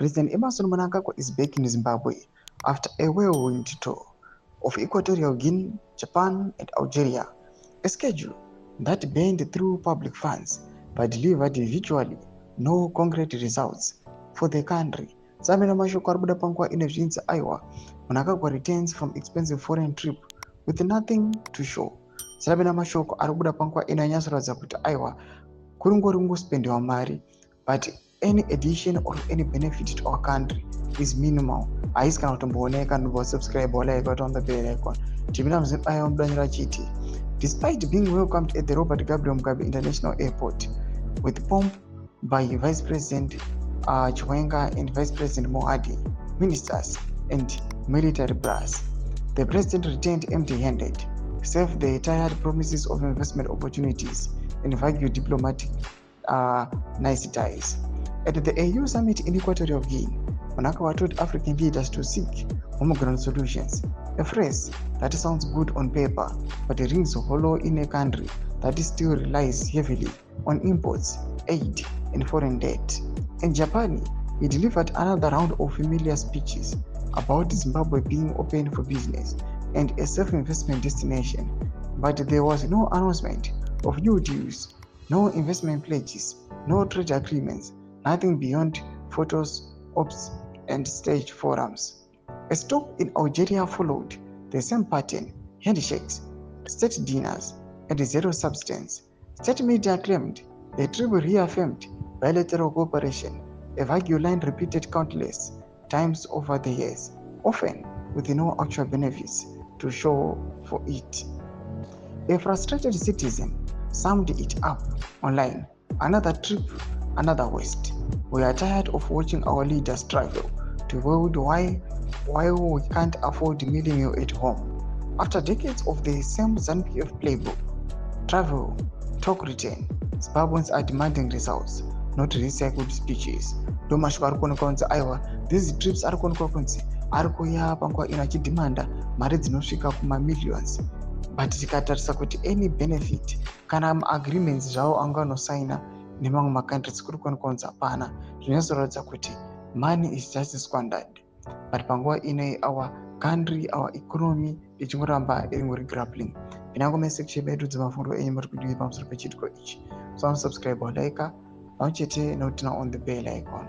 President Emmerson Mnangagwa is back in Zimbabwe after a whirlwind tour of Equatorial Guinea, Japan, and Algeria, a schedule that burned through public funds but delivered virtually no concrete results for the country. Samina mashoko ari kuda panguva ine zvinzi aiwa Mnangagwa returns from expensive foreign trip with nothing to show. Samina mashoko ari kuda panguva ino anyasoratidza kuti aiwa kungospendiwa mari but any addition or any benefit to our country is minimal. Haisi kana kutombooneka subscribe like on the bell icon. Timina muzibayo mudanyira chiti. Despite being welcomed at the Robert Gabriel Mugabe International Airport with pomp by Vice President Chiwenga and Vice President Mohadi, ministers and military brass, the president returned empty-handed, save the tired promises of investment opportunities and vague diplomatic niceties. At the AU summit in Equatorial Guinea, Mnangagwa told African leaders to seek homegrown solutions, a phrase that sounds good on paper but rings hollow in a country that still relies heavily on imports, aid, and foreign debt. In Japan, he delivered another round of familiar speeches about Zimbabwe being open for business and a self-investment destination, but there was no announcement of new deals, no investment pledges, no trade agreements, nothing beyond photos, ops, and stage forums. A stop in Algeria followed the same pattern: handshakes, state dinners, and zero substance. State media claimed the trip reaffirmed bilateral cooperation, a vague line repeated countless times over the years, often with no actual benefits to show for it. A frustrated citizen summed it up online: another trip, another waste. We are tired of watching our leaders struggle to world while we can't afford meeting you at home. After decades of the same ZANU-PF playbook, travel, talk, return, Zimbabweans are demanding results, not recycled speeches. Domashko arikuonekwa kunzi aiwa these trips arikuonekwa kunzi arikuya panguva ino achidhimanda mari dzinosvika kuma-millions, but tikatarisa kuti any benefit kana agreements zvavo anganosaina nemamwe macountries kuri kuonekwa kunzi hapana, zvinozoratidza kuti money is just squandered. But panguva ino our country, our economy ichingoramba iringori grappling. Pinango mesection yedu dzemafundo enyu muri kudiwa pamusoro pechitiko ichi. So subscribe or like pamwe chete nokutina on the bell icon.